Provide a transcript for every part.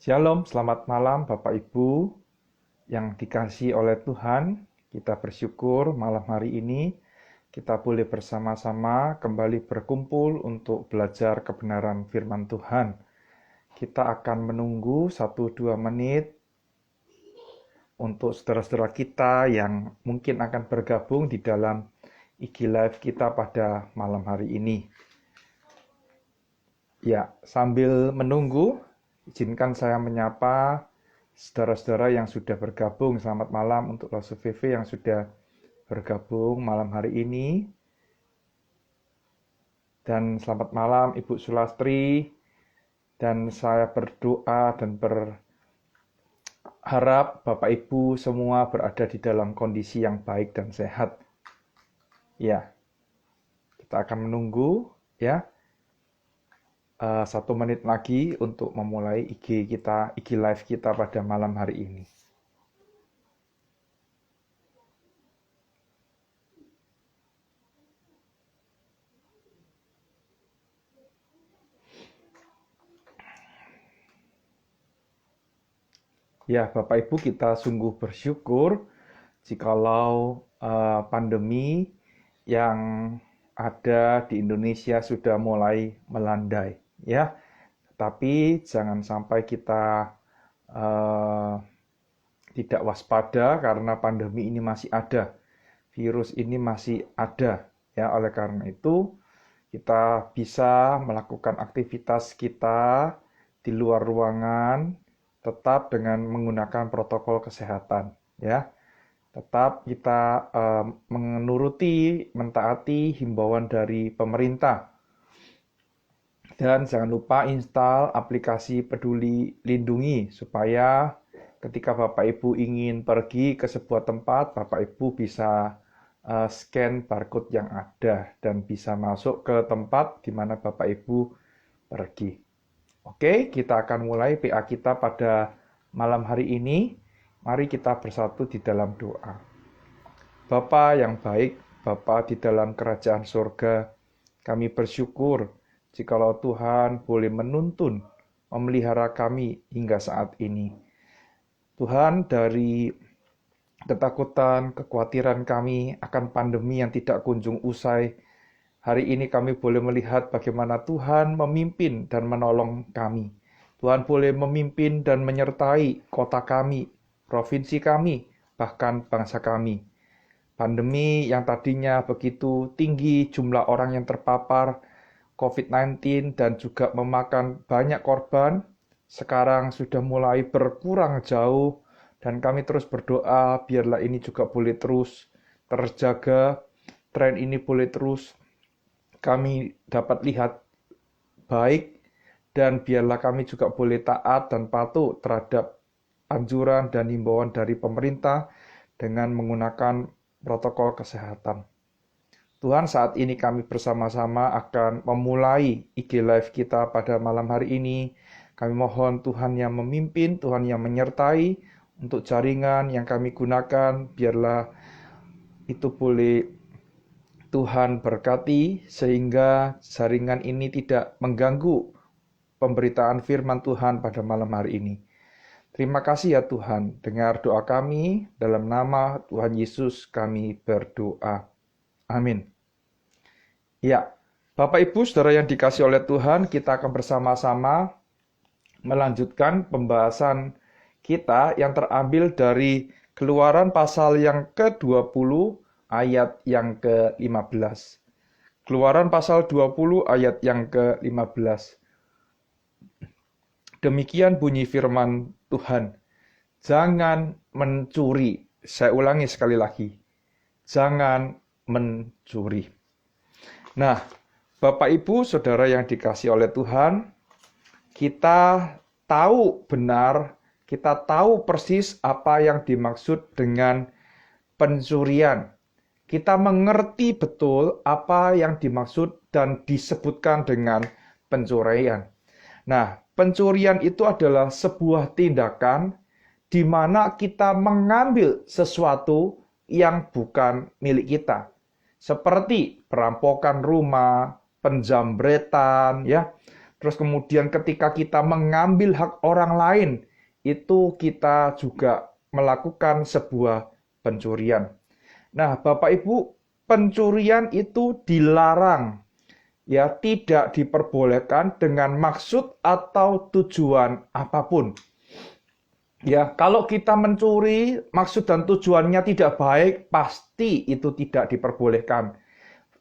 Shalom, selamat malam Bapak Ibu yang dikasihi oleh Tuhan. Kita bersyukur malam hari ini kita boleh bersama-sama kembali berkumpul untuk belajar kebenaran firman Tuhan. Kita akan menunggu 1-2 menit untuk saudara-saudara kita yang mungkin akan bergabung di dalam IG Live kita pada malam hari ini. Ya, sambil menunggu, izinkan saya menyapa saudara-saudara yang sudah bergabung. Selamat malam untuk Lasu VV yang sudah bergabung malam hari ini. Dan selamat malam Ibu Sulastri. Dan saya berdoa dan berharap Bapak Ibu semua berada di dalam kondisi yang baik dan sehat. Ya, kita akan menunggu ya. 1 menit lagi untuk memulai IG Live kita pada malam hari ini. Ya, Bapak Ibu, kita sungguh bersyukur jikalau pandemi yang ada di Indonesia sudah mulai melandai, ya. Tapi jangan sampai kita tidak waspada karena pandemi ini masih ada, virus ini masih ada, ya. Oleh karena itu, kita bisa melakukan aktivitas kita di luar ruangan tetap dengan menggunakan protokol kesehatan, ya. Tetap kita mentaati himbauan dari pemerintah. Dan jangan lupa install aplikasi Peduli Lindungi supaya ketika Bapak Ibu ingin pergi ke sebuah tempat, Bapak Ibu bisa scan barcode yang ada dan bisa masuk ke tempat di mana Bapak Ibu pergi. Oke, kita akan mulai PA kita pada malam hari ini. Mari kita bersatu di dalam doa. Bapa yang baik, Bapa di dalam kerajaan surga, kami bersyukur jikalau Tuhan boleh menuntun, memelihara kami hingga saat ini. Tuhan, dari ketakutan, kekhawatiran kami akan pandemi yang tidak kunjung usai, hari ini kami boleh melihat bagaimana Tuhan memimpin dan menolong kami. Tuhan boleh memimpin dan menyertai kota kami, provinsi kami, bahkan bangsa kami. Pandemi yang tadinya begitu tinggi jumlah orang yang terpapar COVID-19 dan juga memakan banyak korban, sekarang sudah mulai berkurang jauh dan kami terus berdoa biarlah ini juga boleh terus terjaga, tren ini boleh terus kami dapat lihat baik dan biarlah kami juga boleh taat dan patuh terhadap anjuran dan himbauan dari pemerintah dengan menggunakan protokol kesehatan. Tuhan, saat ini kami bersama-sama akan memulai IG Live kita pada malam hari ini. Kami mohon Tuhan yang memimpin, Tuhan yang menyertai untuk jaringan yang kami gunakan. Biarlah itu boleh Tuhan berkati sehingga jaringan ini tidak mengganggu pemberitaan firman Tuhan pada malam hari ini. Terima kasih ya Tuhan, dengar doa kami, dalam nama Tuhan Yesus kami berdoa. Amin. Ya, Bapak Ibu Saudara yang dikasihi oleh Tuhan, kita akan bersama-sama melanjutkan pembahasan kita yang terambil dari Keluaran pasal yang ke-20 ayat yang ke-15. Keluaran pasal 20 ayat yang ke-15. Demikian bunyi firman Tuhan. Jangan mencuri. Saya ulangi sekali lagi. Jangan mencuri. Nah, Bapak Ibu Saudara yang dikasihi oleh Tuhan, kita tahu benar, kita tahu persis apa yang dimaksud dengan pencurian. Kita mengerti betul apa yang dimaksud dan disebutkan dengan pencurian. Nah, pencurian itu adalah sebuah tindakan di mana kita mengambil sesuatu yang bukan milik kita. Seperti perampokan rumah, penjambretan, ya, Terus kemudian ketika kita mengambil hak orang lain, itu kita juga melakukan sebuah pencurian. Nah, Bapak Ibu, pencurian itu dilarang, ya, tidak diperbolehkan dengan maksud atau tujuan apapun. Ya, kalau kita mencuri, maksud dan tujuannya tidak baik, pasti itu tidak diperbolehkan.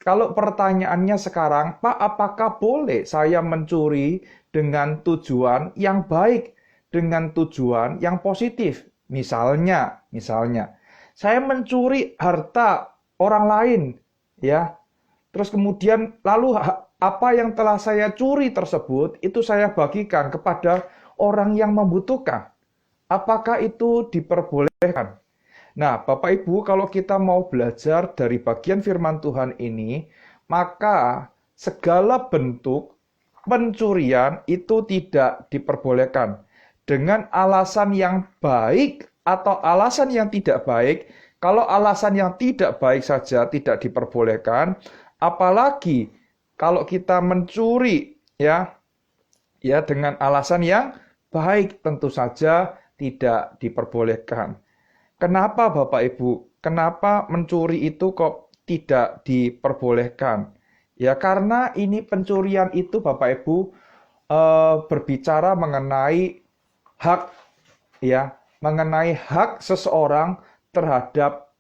Kalau pertanyaannya sekarang, Pak, apakah boleh saya mencuri dengan tujuan yang baik, dengan tujuan yang positif? Misalnya, saya mencuri harta orang lain, ya. Terus kemudian lalu apa yang telah saya curi tersebut itu saya bagikan kepada orang yang membutuhkan. Apakah itu diperbolehkan? Nah, Bapak Ibu, kalau kita mau belajar dari bagian firman Tuhan ini, maka segala bentuk pencurian itu tidak diperbolehkan. Dengan alasan yang baik atau alasan yang tidak baik, kalau alasan yang tidak baik saja tidak diperbolehkan, apalagi kalau kita mencuri ya dengan alasan yang baik, tentu saja tidak diperbolehkan. Kenapa Bapak Ibu? Kenapa mencuri itu kok tidak diperbolehkan? Ya karena ini pencurian itu Bapak Ibu berbicara mengenai hak, ya, mengenai hak seseorang terhadap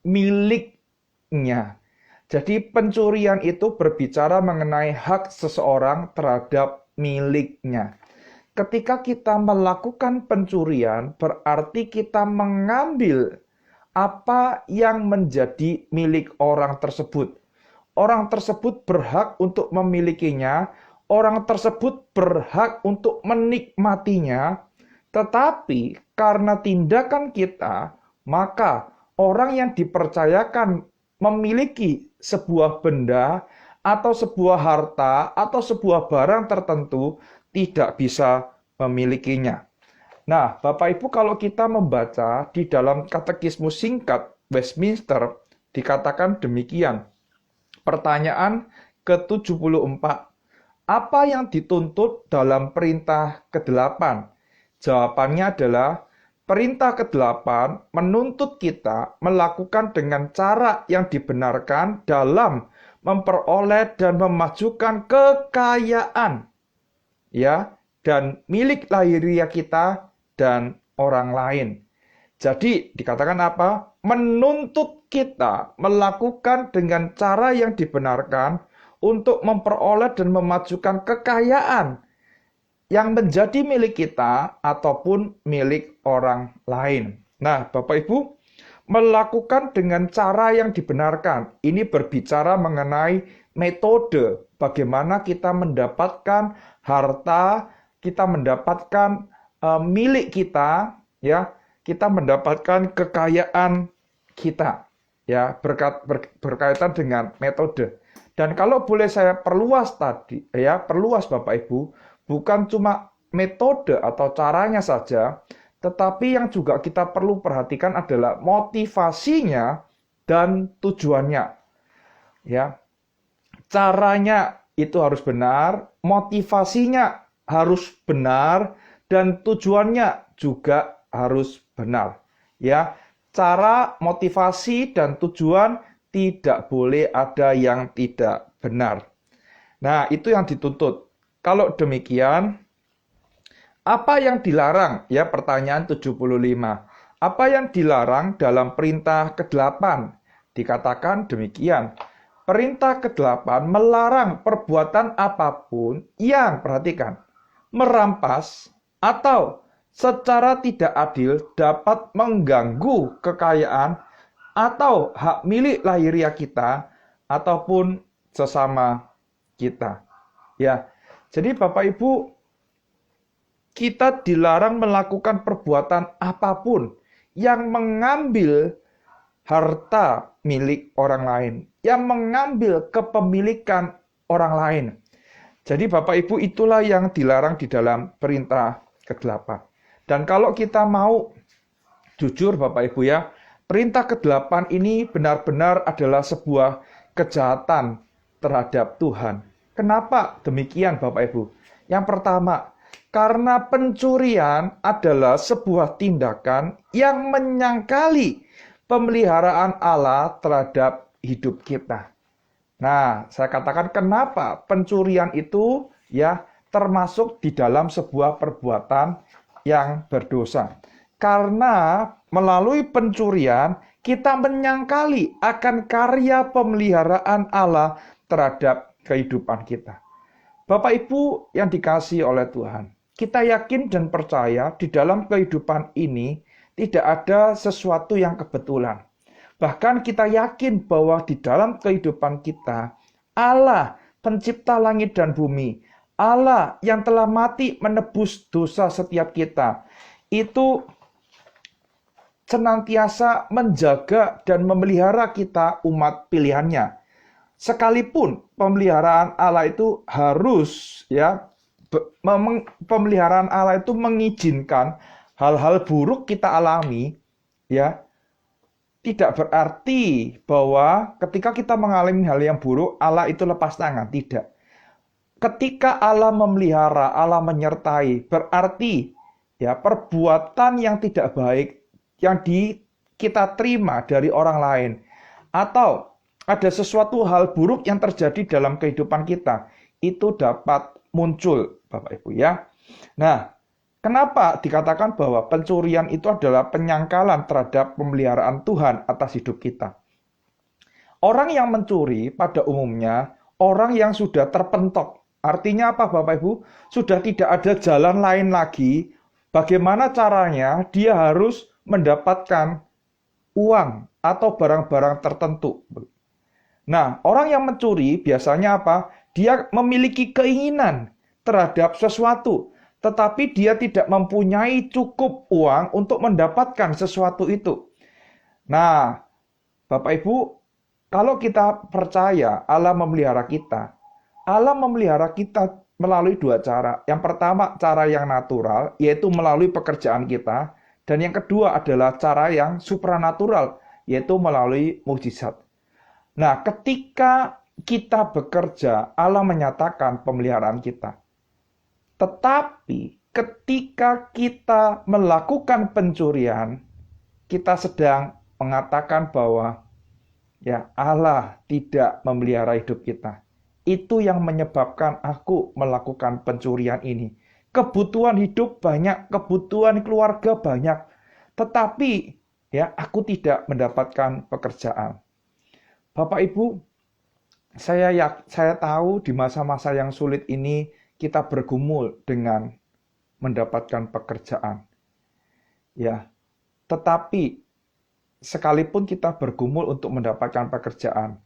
miliknya. Jadi pencurian itu berbicara mengenai hak seseorang terhadap miliknya. Ketika kita melakukan pencurian, berarti kita mengambil apa yang menjadi milik orang tersebut. Orang tersebut berhak untuk memilikinya, orang tersebut berhak untuk menikmatinya, tetapi karena tindakan kita, maka orang yang dipercayakan memiliki sebuah benda atau sebuah harta atau sebuah barang tertentu tidak bisa memilikinya. Nah, Bapak Ibu, kalau kita membaca di dalam katekismus singkat Westminster, dikatakan demikian. Pertanyaan ke-74. Apa yang dituntut dalam perintah ke-8? Jawabannya adalah, perintah ke-8 menuntut kita melakukan dengan cara yang dibenarkan dalam memperoleh dan memajukan kekayaan, ya, dan milik lahiriah kita dan orang lain. Jadi dikatakan apa? Menuntut kita melakukan dengan cara yang dibenarkan untuk memperoleh dan memajukan kekayaan yang menjadi milik kita ataupun milik orang lain. Nah, Bapak Ibu, melakukan dengan cara yang dibenarkan. Ini berbicara mengenai metode bagaimana kita mendapatkan harta, kita mendapatkan milik kita, ya, kita mendapatkan kekayaan kita, ya, berkaitan dengan metode. Dan kalau boleh saya perluas tadi, ya, perluas Bapak Ibu, bukan cuma metode atau caranya saja, tetapi yang juga kita perlu perhatikan adalah motivasinya dan tujuannya. Ya. Caranya itu harus benar, motivasinya harus benar, dan tujuannya juga harus benar. Ya, cara, motivasi, dan tujuan tidak boleh ada yang tidak benar. Nah, itu yang dituntut. Kalau demikian, apa yang dilarang? Ya, pertanyaan 75. Apa yang dilarang dalam perintah ke-8? Dikatakan demikian. Perintah ke-8 melarang perbuatan apapun yang, perhatikan, merampas atau secara tidak adil dapat mengganggu kekayaan atau hak milik lahiriah kita ataupun sesama kita. Ya. Jadi Bapak Ibu, kita dilarang melakukan perbuatan apapun yang mengambil harta milik orang lain, yang mengambil kepemilikan orang lain. Jadi Bapak Ibu, itulah yang dilarang di dalam perintah ke-8. Dan kalau kita mau jujur Bapak Ibu ya, perintah ke-8 ini benar-benar adalah sebuah kejahatan terhadap Tuhan. Kenapa demikian Bapak Ibu? Yang pertama, karena pencurian adalah sebuah tindakan yang menyangkali pemeliharaan Allah terhadap hidup kita. Nah, saya katakan kenapa pencurian itu ya termasuk di dalam sebuah perbuatan yang berdosa. Karena melalui pencurian kita menyangkali akan karya pemeliharaan Allah terhadap kehidupan kita. Bapak Ibu yang dikasihi oleh Tuhan, kita yakin dan percaya di dalam kehidupan ini tidak ada sesuatu yang kebetulan. Bahkan kita yakin bahwa di dalam kehidupan kita, Allah pencipta langit dan bumi, Allah yang telah mati menebus dosa setiap kita, itu senantiasa menjaga dan memelihara kita umat pilihannya. Sekalipun pemeliharaan Allah itu harus pemeliharaan Allah itu mengizinkan hal-hal buruk kita alami, ya, tidak berarti bahwa ketika kita mengalami hal yang buruk Allah itu lepas tangan, tidak. Ketika Allah memelihara, Allah menyertai, berarti ya perbuatan yang tidak baik yang kita terima dari orang lain atau ada sesuatu hal buruk yang terjadi dalam kehidupan kita, itu dapat muncul, Bapak Ibu ya. Nah, kenapa dikatakan bahwa pencurian itu adalah penyangkalan terhadap pemeliharaan Tuhan atas hidup kita? Orang yang mencuri pada umumnya orang yang sudah terpentok. Artinya apa, Bapak Ibu? Sudah tidak ada jalan lain lagi. Bagaimana caranya dia harus mendapatkan uang atau barang-barang tertentu. Nah, orang yang mencuri biasanya apa? Dia memiliki keinginan terhadap sesuatu, tetapi dia tidak mempunyai cukup uang untuk mendapatkan sesuatu itu. Nah, Bapak Ibu, kalau kita percaya Allah memelihara kita melalui dua cara. Yang pertama, cara yang natural, yaitu melalui pekerjaan kita. Dan yang kedua adalah cara yang supranatural, yaitu melalui mukjizat. Nah, ketika kita bekerja, Allah menyatakan pemeliharaan kita. Tetapi ketika kita melakukan pencurian, kita sedang mengatakan bahwa ya Allah tidak memelihara hidup kita. Itu yang menyebabkan aku melakukan pencurian ini. Kebutuhan hidup banyak, kebutuhan keluarga banyak, tetapi ya aku tidak mendapatkan pekerjaan. Bapak Ibu, saya tahu di masa-masa yang sulit ini kita bergumul dengan mendapatkan pekerjaan. Ya, tetapi sekalipun kita bergumul untuk mendapatkan pekerjaan,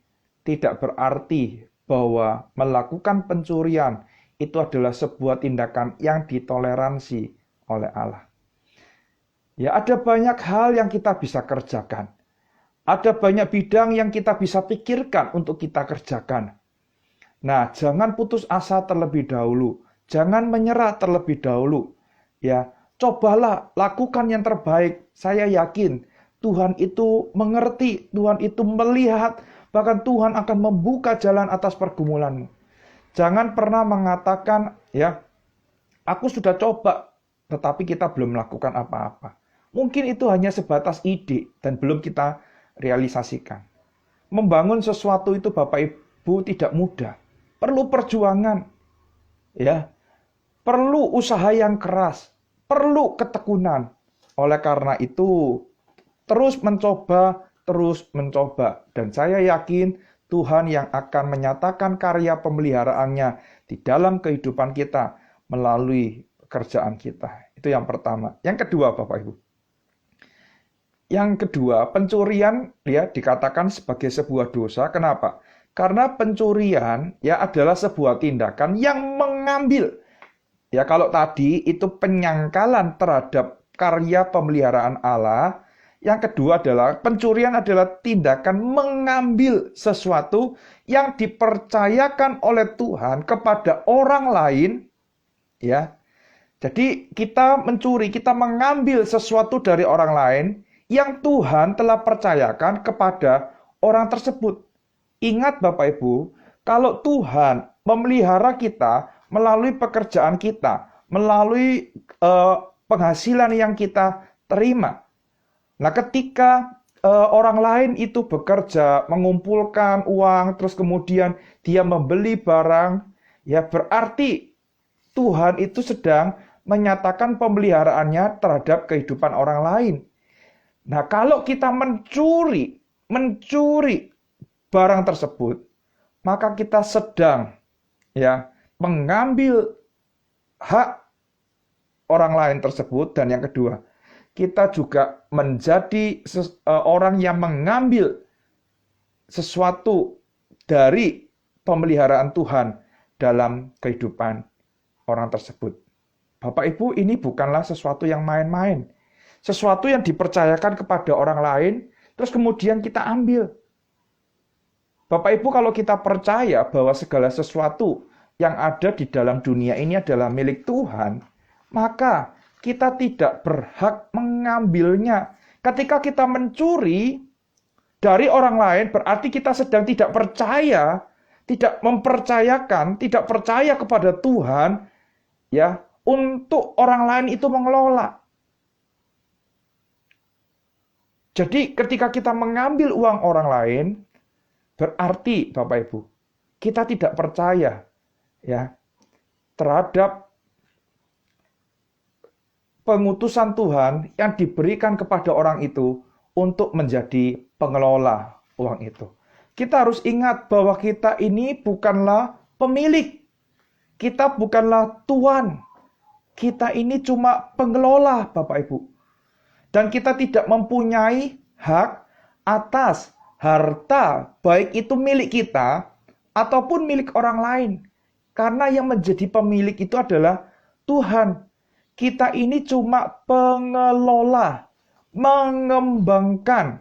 tidak berarti bahwa melakukan pencurian itu adalah sebuah tindakan yang ditoleransi oleh Allah. Ya, ada banyak hal yang kita bisa kerjakan. Ada banyak bidang yang kita bisa pikirkan untuk kita kerjakan. Nah, jangan putus asa terlebih dahulu. Jangan menyerah terlebih dahulu. Ya, cobalah lakukan yang terbaik. Saya yakin Tuhan itu mengerti, Tuhan itu melihat, bahkan Tuhan akan membuka jalan atas pergumulanmu. Jangan pernah mengatakan, ya, aku sudah coba, tetapi kita belum melakukan apa-apa. Mungkin itu hanya sebatas ide dan belum kita realisasikan. Membangun sesuatu itu Bapak Ibu tidak mudah. Perlu perjuangan. Ya. Perlu usaha yang keras, perlu ketekunan. Oleh karena itu, terus mencoba dan saya yakin Tuhan yang akan menyatakan karya pemeliharaannya di dalam kehidupan kita melalui pekerjaan kita. Itu yang pertama. Yang kedua, Bapak Ibu. Yang kedua, pencurian ya dikatakan sebagai sebuah dosa. Kenapa? Karena pencurian ya adalah sebuah tindakan yang mengambil. Ya kalau tadi itu penyangkalan terhadap karya pemeliharaan Allah. Yang kedua adalah pencurian adalah tindakan mengambil sesuatu yang dipercayakan oleh Tuhan kepada orang lain. Ya. Jadi kita mencuri, kita mengambil sesuatu dari orang lain yang Tuhan telah percayakan kepada orang tersebut. Ingat Bapak Ibu, kalau Tuhan memelihara kita, melalui pekerjaan kita, melalui penghasilan yang kita terima. Nah, ketika orang lain itu bekerja, mengumpulkan uang, terus kemudian dia membeli barang, ya berarti Tuhan itu sedang menyatakan pemeliharaannya terhadap kehidupan orang lain. Nah, kalau kita mencuri barang tersebut, maka kita sedang mengambil hak orang lain tersebut. Dan yang kedua, kita juga menjadi orang yang mengambil sesuatu dari pemeliharaan Tuhan dalam kehidupan orang tersebut. Bapak Ibu, ini bukanlah sesuatu yang main-main. Sesuatu yang dipercayakan kepada orang lain, terus kemudian kita ambil. Bapak Ibu, kalau kita percaya bahwa segala sesuatu yang ada di dalam dunia ini adalah milik Tuhan, maka kita tidak berhak mengambilnya. Ketika kita mencuri dari orang lain, berarti kita sedang tidak percaya, tidak mempercayakan, tidak percaya kepada Tuhan, untuk orang lain itu mengelola. Jadi ketika kita mengambil uang orang lain, berarti Bapak Ibu, kita tidak percaya terhadap pengutusan Tuhan yang diberikan kepada orang itu untuk menjadi pengelola uang itu. Kita harus ingat bahwa kita ini bukanlah pemilik. Kita bukanlah tuan. Kita ini cuma pengelola, Bapak Ibu. Dan kita tidak mempunyai hak atas harta, baik itu milik kita ataupun milik orang lain. Karena yang menjadi pemilik itu adalah Tuhan. Kita ini cuma pengelola, mengembangkan.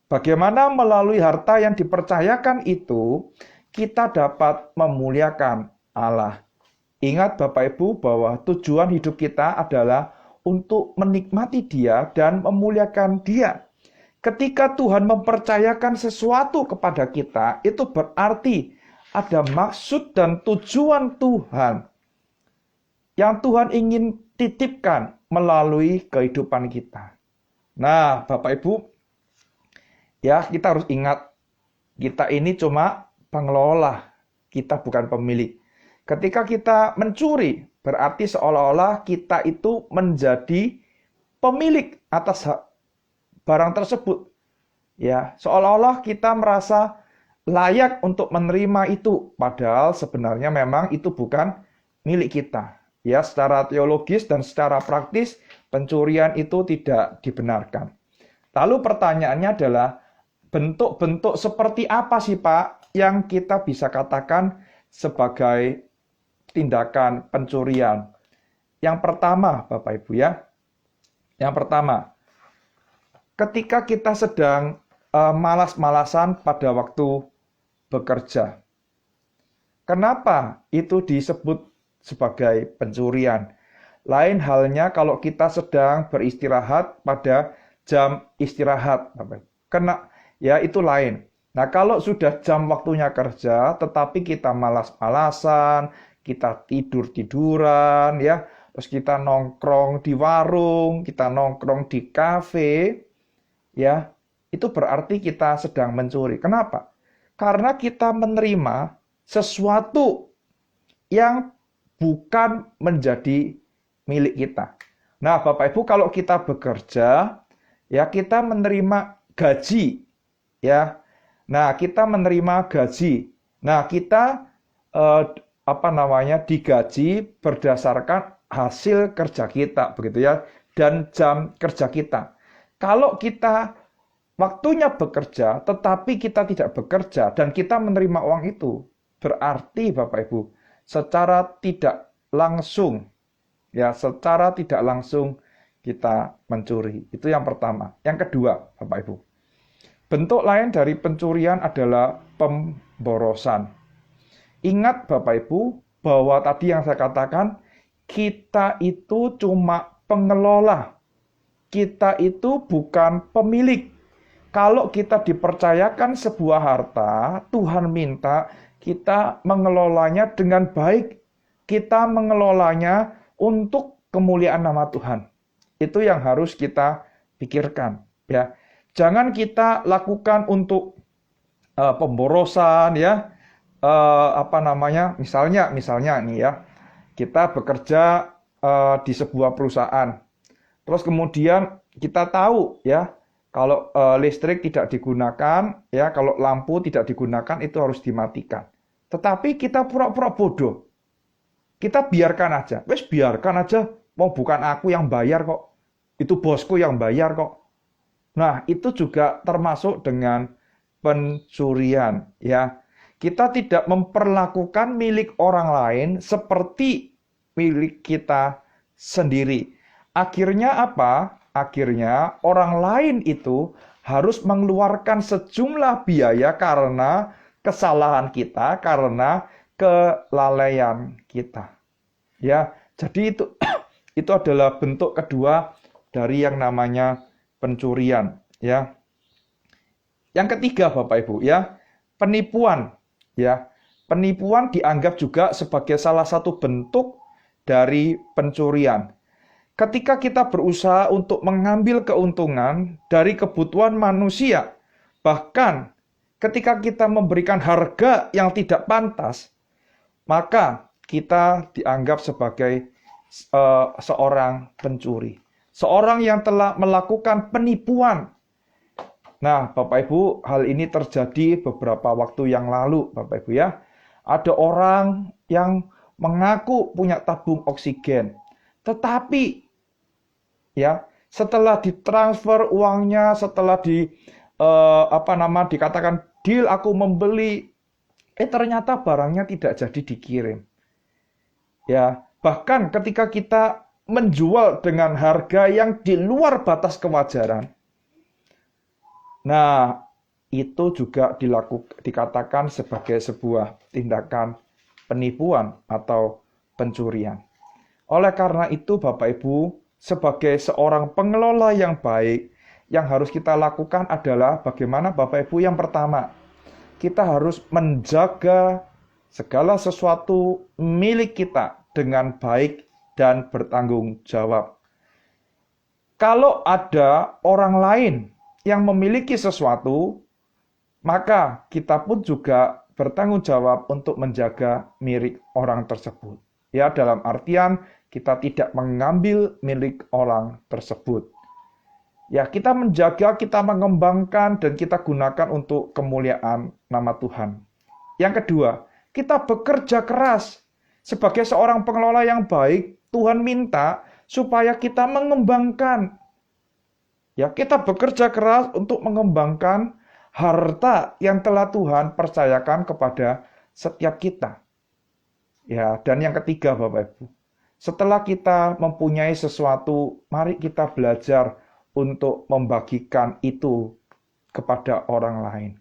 Bagaimana melalui harta yang dipercayakan itu, kita dapat memuliakan Allah. Ingat Bapak Ibu bahwa tujuan hidup kita adalah untuk menikmati Dia dan memuliakan Dia. Ketika Tuhan mempercayakan sesuatu kepada kita, itu berarti ada maksud dan tujuan Tuhan yang Tuhan ingin titipkan melalui kehidupan kita. Nah, Bapak Ibu, kita harus ingat, kita ini cuma pengelola, kita bukan pemilik. Ketika kita mencuri, berarti seolah-olah kita itu menjadi pemilik atas barang tersebut. Seolah-olah kita merasa layak untuk menerima itu, padahal sebenarnya memang itu bukan milik kita. Secara teologis dan secara praktis, pencurian itu tidak dibenarkan. Lalu pertanyaannya adalah, bentuk-bentuk seperti apa sih Pak yang kita bisa katakan sebagai tindakan pencurian? Yang pertama, Bapak Ibu yang pertama, ketika kita sedang malas-malasan pada waktu bekerja. Kenapa itu disebut sebagai pencurian? Lain halnya kalau kita sedang beristirahat pada jam istirahat. Karena itu lain. Nah, kalau sudah jam waktunya kerja, tetapi kita malas-malasan, kita tidur-tiduran, terus kita nongkrong di warung, kita nongkrong di kafe, itu berarti kita sedang mencuri. Kenapa? Karena kita menerima sesuatu yang bukan menjadi milik kita. Nah, Bapak Ibu, kalau kita bekerja, kita menerima gaji, Nah, kita menerima gaji. Nah, kita digaji berdasarkan hasil kerja kita, begitu dan jam kerja kita. Kalau kita waktunya bekerja, tetapi kita tidak bekerja dan kita menerima uang itu, berarti Bapak Ibu, secara tidak langsung kita mencuri. Itu yang pertama. Yang kedua, Bapak Ibu, bentuk lain dari pencurian adalah pemborosan. Ingat Bapak Ibu, bahwa tadi yang saya katakan, kita itu cuma pengelola. Kita itu bukan pemilik. Kalau kita dipercayakan sebuah harta, Tuhan minta kita mengelolanya dengan baik. kita mengelolanya untuk kemuliaan nama Tuhan. Itu yang harus kita pikirkan, ya. Jangan kita lakukan untuk pemborosan, ya. Misalnya nih ya, kita bekerja di sebuah perusahaan. Terus kemudian kita tahu ya, kalau listrik tidak digunakan, ya, kalau lampu tidak digunakan itu harus dimatikan. Tetapi kita pura-pura bodoh. Kita biarkan aja. Wes biarkan aja, mau bukan aku yang bayar kok. Itu bosku yang bayar kok. Nah, itu juga termasuk dengan pencurian, ya. Kita tidak memperlakukan milik orang lain seperti milik kita sendiri. Akhirnya apa? Akhirnya orang lain itu harus mengeluarkan sejumlah biaya karena kesalahan kita, karena kelalaian kita. Ya, jadi itu adalah bentuk kedua dari yang namanya pencurian, ya. Yang ketiga, Bapak Ibu, ya, penipuan, ya. Penipuan dianggap juga sebagai salah satu bentuk dari pencurian. Ketika kita berusaha untuk mengambil keuntungan dari kebutuhan manusia, bahkan ketika kita memberikan harga yang tidak pantas, maka kita dianggap sebagai seorang pencuri. Seorang yang telah melakukan penipuan. Nah, Bapak Ibu, hal ini terjadi beberapa waktu yang lalu, Bapak Ibu ya. Ada orang yang mengaku punya tabung oksigen. Tetapi ya, setelah ditransfer uangnya, setelah dikatakan deal aku membeli, ternyata barangnya tidak jadi dikirim. Ya, bahkan ketika kita menjual dengan harga yang di luar batas kewajaran, nah, itu juga dikatakan sebagai sebuah tindakan penipuan atau pencurian. Oleh karena itu, Bapak Ibu, sebagai seorang pengelola yang baik, yang harus kita lakukan adalah bagaimana, Bapak Ibu? Yang pertama, kita harus menjaga segala sesuatu milik kita dengan baik dan bertanggung jawab. Kalau ada orang lain yang memiliki sesuatu, maka kita pun juga bertanggung jawab untuk menjaga milik orang tersebut. Ya, dalam artian kita tidak mengambil milik orang tersebut. Ya, kita menjaga, kita mengembangkan, dan kita gunakan untuk kemuliaan nama Tuhan. Yang kedua, kita bekerja keras. Sebagai seorang pengelola yang baik, Tuhan minta supaya kita mengembangkan. Ya, kita bekerja keras untuk mengembangkan harta yang telah Tuhan percayakan kepada setiap kita. Ya, dan yang ketiga, Bapak Ibu, setelah kita mempunyai sesuatu, mari kita belajar untuk membagikan itu kepada orang lain.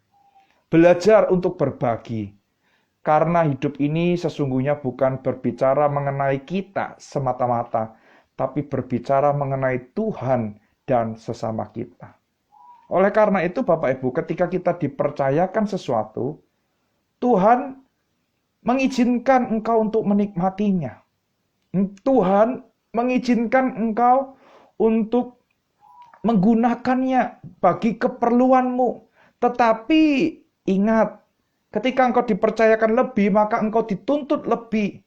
Belajar untuk berbagi. Karena hidup ini sesungguhnya bukan berbicara mengenai kita semata-mata, tapi berbicara mengenai Tuhan dan sesama kita. Oleh karena itu, Bapak Ibu, ketika kita dipercayakan sesuatu, Tuhan mengizinkan engkau untuk menikmatinya. Tuhan mengizinkan engkau untuk menggunakannya bagi keperluanmu. Tetapi ingat, ketika engkau dipercayakan lebih, maka engkau dituntut lebih.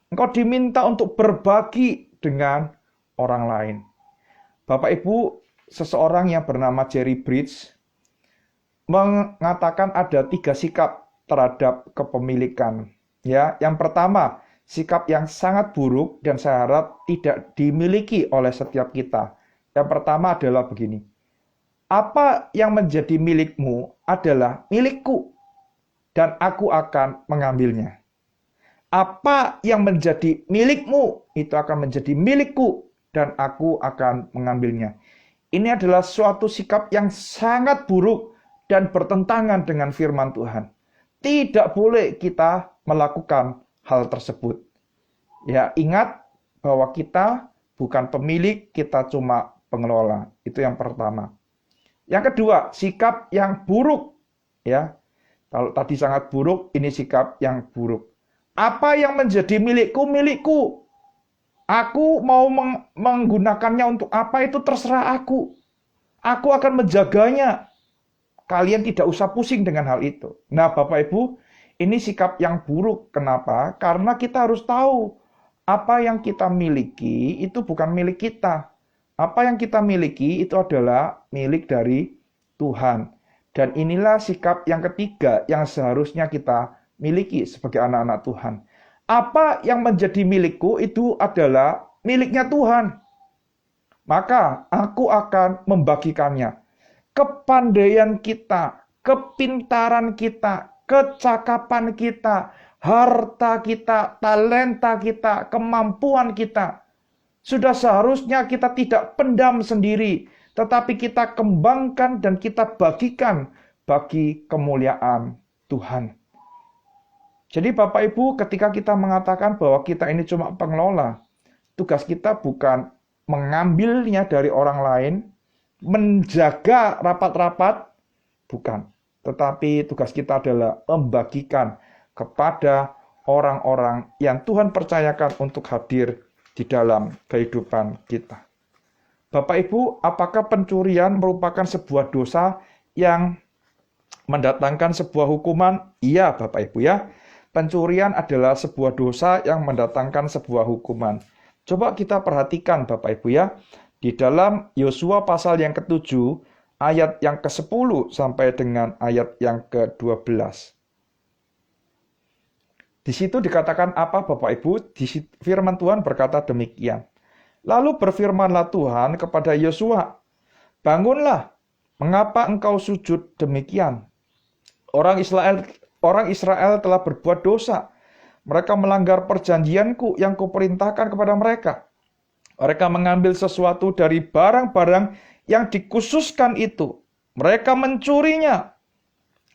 Engkau diminta untuk berbagi dengan orang lain. Bapak Ibu, seseorang yang bernama Jerry Bridges mengatakan ada 3 sikap terhadap kepemilikan. Ya, yang pertama, sikap yang sangat buruk dan saya harap tidak dimiliki oleh setiap kita. Yang pertama adalah begini. Apa yang menjadi milikmu adalah milikku, dan aku akan mengambilnya. Apa yang menjadi milikmu, itu akan menjadi milikku, dan aku akan mengambilnya. Ini adalah suatu sikap yang sangat buruk dan bertentangan dengan firman Tuhan. Tidak boleh kita melakukan hal tersebut. Ya, ingat bahwa kita bukan pemilik, kita cuma pengelola. Itu yang pertama. Yang kedua, sikap yang buruk. Ya, kalau tadi sangat buruk, ini sikap yang buruk. Apa yang menjadi milikku, milikku. Aku mau menggunakannya untuk apa itu terserah aku. Aku akan menjaganya. Kalian tidak usah pusing dengan hal itu. Nah, Bapak Ibu, ini sikap yang buruk. Kenapa? Karena kita harus tahu apa yang kita miliki itu bukan milik kita. Apa yang kita miliki itu adalah milik dari Tuhan. Dan inilah sikap yang ketiga yang seharusnya kita miliki sebagai anak-anak Tuhan. Apa yang menjadi milikku itu adalah miliknya Tuhan. Maka aku akan membagikannya. Kepandaian kita, kepintaran kita, kecakapan kita, harta kita, talenta kita, kemampuan kita. Sudah seharusnya kita tidak pendam sendiri, tetapi kita kembangkan dan kita bagikan bagi kemuliaan Tuhan. Jadi Bapak Ibu, ketika kita mengatakan bahwa kita ini cuma pengelola, tugas kita bukan mengambilnya dari orang lain, menjaga rapat-rapat, bukan. Tetapi tugas kita adalah membagikan kepada orang-orang yang Tuhan percayakan untuk hadir di dalam kehidupan kita. Bapak Ibu, apakah pencurian merupakan sebuah dosa yang mendatangkan sebuah hukuman? Iya, Bapak Ibu ya. Pencurian adalah sebuah dosa yang mendatangkan sebuah hukuman. Coba kita perhatikan Bapak Ibu ya. Di dalam Yosua pasal yang ke-7, ayat yang ke-10 sampai dengan ayat yang ke-12. Di situ dikatakan apa Bapak Ibu? Di firman Tuhan berkata demikian. Lalu berfirmanlah Tuhan kepada Yosua, bangunlah, mengapa engkau sujud demikian? Orang Israel telah berbuat dosa. Mereka melanggar perjanjianku yang kuperintahkan kepada mereka. Mereka mengambil sesuatu dari barang-barang yang dikhususkan itu. Mereka mencurinya.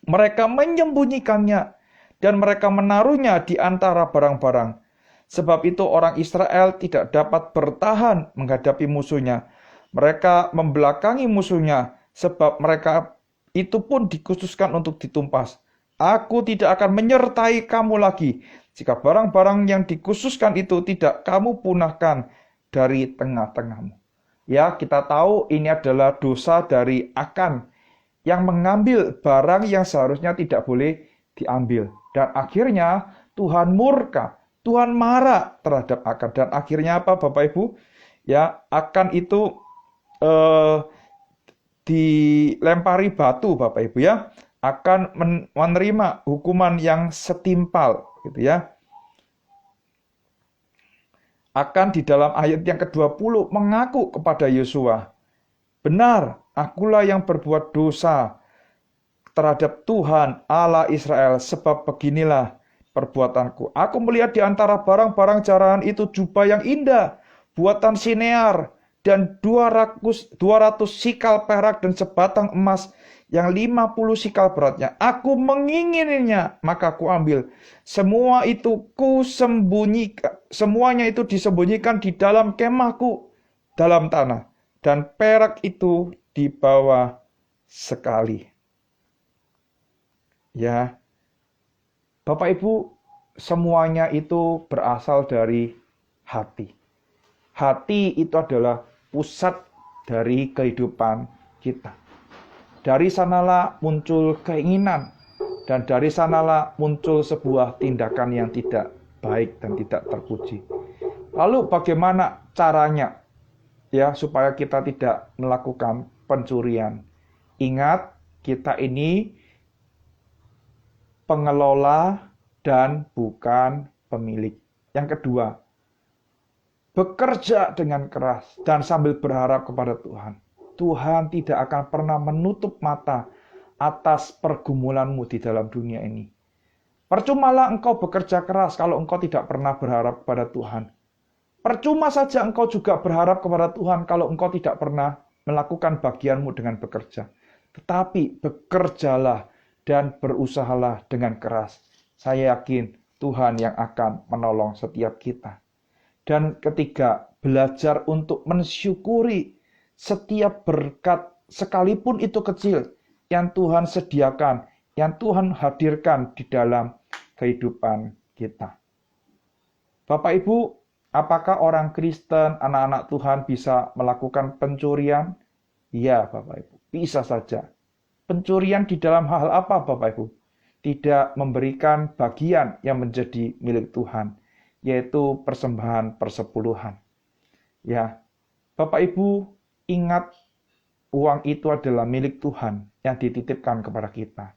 Mereka menyembunyikannya. Dan mereka menaruhnya di antara barang-barang. Sebab itu orang Israel tidak dapat bertahan menghadapi musuhnya. Mereka membelakangi musuhnya. Sebab mereka itu pun dikhususkan untuk ditumpas. Aku tidak akan menyertai kamu lagi. Jika barang-barang yang dikhususkan itu tidak kamu punahkan dari tengah-tengahmu. Ya, kita tahu ini adalah dosa dari Akan yang mengambil barang yang seharusnya tidak boleh diambil. Dan akhirnya Tuhan murka, Tuhan marah terhadap Akan. Dan akhirnya apa Bapak Ibu? Ya, Akan itu dilempari batu Bapak Ibu ya. Akan menerima hukuman yang setimpal gitu ya. Akan di dalam ayat yang ke-20 mengaku kepada Yosua, benar, akulah yang berbuat dosa terhadap Tuhan Allah Israel, sebab beginilah perbuatanku. Aku melihat di antara barang-barang jarahan itu jubah yang indah, buatan Sinear, dan 200 sikal perak dan sebatang emas yang 50 sikal beratnya. Aku mengingininya, maka aku ambil. Semua itu kusembunyikan, semuanya itu disembunyikan di dalam kemahku dalam tanah, dan perak itu dibawa sekali. Ya, Bapak Ibu, semuanya itu berasal dari hati. Hati itu adalah pusat dari kehidupan kita. Dari sanalah muncul keinginan, dan dari sanalah muncul sebuah tindakan yang tidak baik dan tidak terpuji. Lalu bagaimana caranya ya supaya kita tidak melakukan pencurian? Ingat, kita ini pengelola dan bukan pemilik. Yang kedua, bekerja dengan keras dan sambil berharap kepada Tuhan. Tuhan tidak akan pernah menutup mata atas pergumulanmu di dalam dunia ini. Percumalah engkau bekerja keras kalau engkau tidak pernah berharap kepada Tuhan. Percuma saja engkau juga berharap kepada Tuhan kalau engkau tidak pernah melakukan bagianmu dengan bekerja. Tetapi bekerjalah dan berusahalah dengan keras. Saya yakin Tuhan yang akan menolong setiap kita. Dan ketiga, belajar untuk mensyukuri setiap berkat, sekalipun itu kecil, yang Tuhan sediakan, yang Tuhan hadirkan di dalam kehidupan kita. Bapak Ibu, apakah orang Kristen, anak-anak Tuhan bisa melakukan pencurian? Ya, Bapak Ibu, bisa saja. Pencurian di dalam hal apa, Bapak Ibu? Tidak memberikan bagian yang menjadi milik Tuhan, yaitu persembahan persepuluhan. Ya, Bapak Ibu, ingat uang itu adalah milik Tuhan yang dititipkan kepada kita.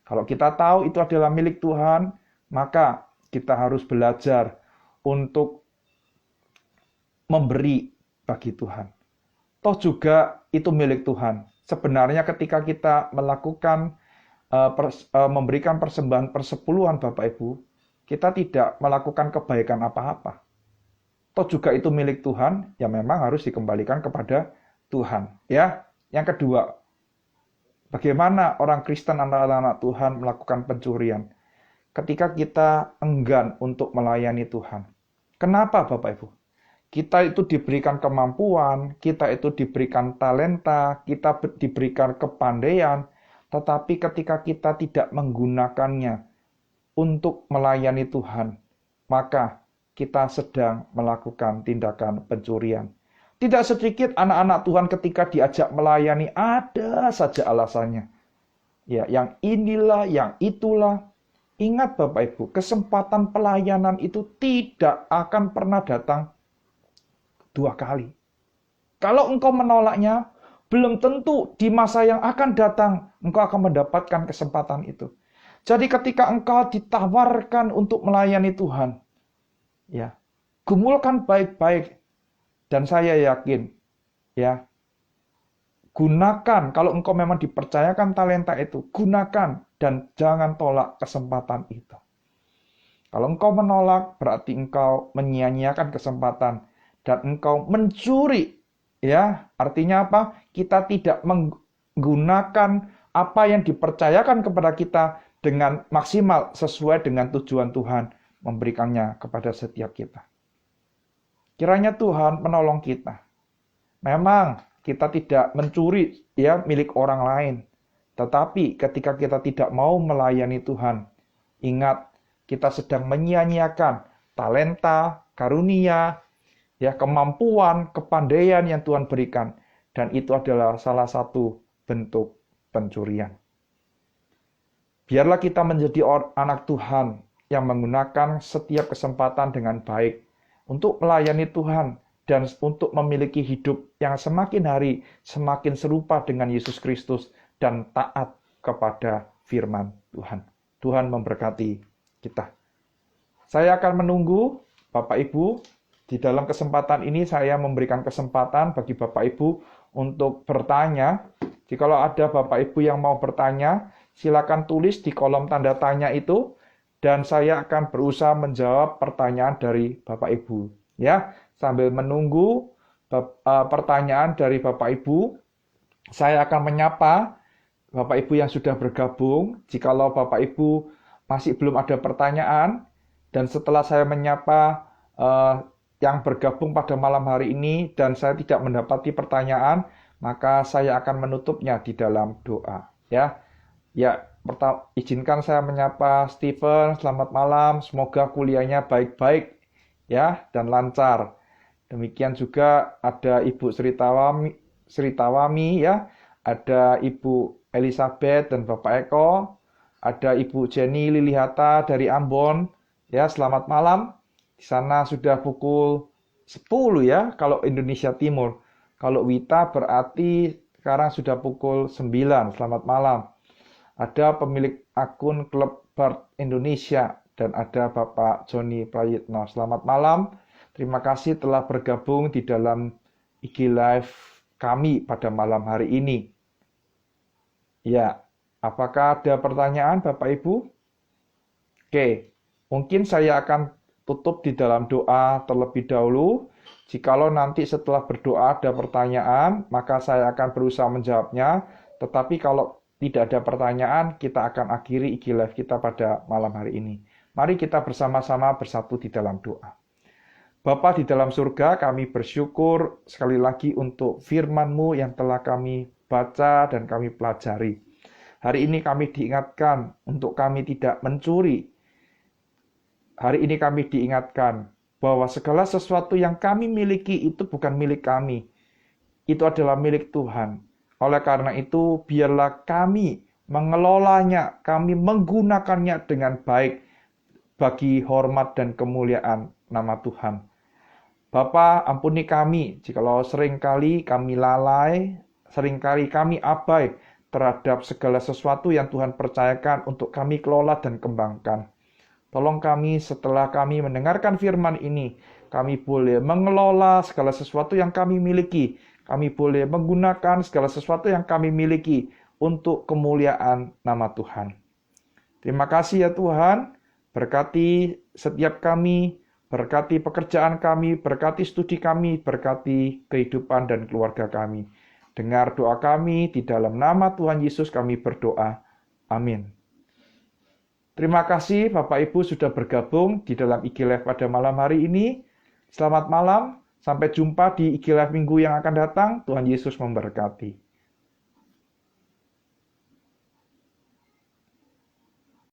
Kalau kita tahu itu adalah milik Tuhan, maka kita harus belajar untuk memberi bagi Tuhan. Toh juga itu milik Tuhan. Sebenarnya ketika kita melakukan memberikan persembahan persepuluhan Bapak Ibu, kita tidak melakukan kebaikan apa-apa. Toh juga itu milik Tuhan, ya memang harus dikembalikan kepada Tuhan. Ya, yang kedua, bagaimana orang Kristen anak-anak Tuhan melakukan pencurian? Ketika kita enggan untuk melayani Tuhan. Kenapa Bapak Ibu? Kita itu diberikan kemampuan, kita itu diberikan talenta, kita diberikan kepandaian, tetapi ketika kita tidak menggunakannya untuk melayani Tuhan, maka kita sedang melakukan tindakan pencurian. Tidak sedikit anak-anak Tuhan ketika diajak melayani, ada saja alasannya. Ya, yang inilah, yang itulah. Ingat Bapak Ibu, kesempatan pelayanan itu tidak akan pernah datang 2 kali. Kalau engkau menolaknya, belum tentu di masa yang akan datang engkau akan mendapatkan kesempatan itu. Jadi ketika engkau ditawarkan untuk melayani Tuhan, ya, gumulkan baik-baik. Dan saya yakin, ya, gunakan kalau engkau memang dipercayakan talenta itu, gunakan dan jangan tolak kesempatan itu. Kalau engkau menolak, berarti engkau menyia-nyiakan kesempatan dan engkau mencuri. Ya, artinya apa? Kita tidak menggunakan apa yang dipercayakan kepada kita dengan maksimal sesuai dengan tujuan Tuhan memberikannya kepada setiap kita. Kiranya Tuhan menolong kita. Memang kita tidak mencuri ya milik orang lain. Tetapi ketika kita tidak mau melayani Tuhan, ingat kita sedang menyia-nyiakan talenta, karunia, ya kemampuan, kepandaian yang Tuhan berikan, dan itu adalah salah satu bentuk pencurian. Biarlah kita menjadi anak Tuhan yang menggunakan setiap kesempatan dengan baik untuk melayani Tuhan dan untuk memiliki hidup yang semakin hari semakin serupa dengan Yesus Kristus dan taat kepada firman Tuhan. Tuhan memberkati kita. Saya akan menunggu Bapak Ibu. Di dalam kesempatan ini saya memberikan kesempatan bagi Bapak Ibu untuk bertanya. Jikalau ada Bapak Ibu yang mau bertanya, silakan tulis di kolom tanda tanya itu dan saya akan berusaha menjawab pertanyaan dari Bapak Ibu. Ya, sambil menunggu pertanyaan dari Bapak Ibu, saya akan menyapa Bapak Ibu yang sudah bergabung. Jikalau Bapak Ibu masih belum ada pertanyaan dan setelah saya menyapa yang bergabung pada malam hari ini dan saya tidak mendapati pertanyaan, maka saya akan menutupnya di dalam doa. Ya, izinkan saya menyapa Stephen. Selamat malam. Semoga kuliahnya baik-baik ya dan lancar. Demikian juga ada Ibu Sritawami ya, ada Ibu Elizabeth dan Bapak Eko, ada Ibu Jenny Lilihata dari Ambon. Ya, selamat malam. Di sana sudah pukul 10 ya, kalau Indonesia Timur. Kalau Wita berarti sekarang sudah pukul 9. Selamat malam. Ada pemilik akun Klub Bart Indonesia dan ada Bapak Joni Prayitno. Selamat malam. Terima kasih telah bergabung di dalam IG Live kami pada malam hari ini. Ya, apakah ada pertanyaan Bapak Ibu? Oke, mungkin saya akan tutup di dalam doa terlebih dahulu. Jikalau nanti setelah berdoa ada pertanyaan, maka saya akan berusaha menjawabnya. Tetapi kalau tidak ada pertanyaan, kita akan akhiri IG Live kita pada malam hari ini. Mari kita bersama-sama bersatu di dalam doa. Bapa di dalam surga, kami bersyukur sekali lagi untuk firman-Mu yang telah kami baca dan kami pelajari. Hari ini kami diingatkan untuk kami tidak mencuri. Hari ini kami diingatkan bahwa segala sesuatu yang kami miliki itu bukan milik kami. Itu adalah milik Tuhan. Oleh karena itu, biarlah kami mengelolanya, kami menggunakannya dengan baik bagi hormat dan kemuliaan nama Tuhan. Bapa, ampuni kami jikalau seringkali kami lalai, seringkali kami abai terhadap segala sesuatu yang Tuhan percayakan untuk kami kelola dan kembangkan. Tolong kami setelah kami mendengarkan firman ini, kami boleh mengelola segala sesuatu yang kami miliki. Kami boleh menggunakan segala sesuatu yang kami miliki untuk kemuliaan nama Tuhan. Terima kasih ya Tuhan, berkati setiap kami, berkati pekerjaan kami, berkati studi kami, berkati kehidupan dan keluarga kami. Dengar doa kami, di dalam nama Tuhan Yesus kami berdoa. Amin. Terima kasih Bapak Ibu sudah bergabung di dalam IG Live pada malam hari ini. Selamat malam, sampai jumpa di IG Live minggu yang akan datang. Tuhan Yesus memberkati.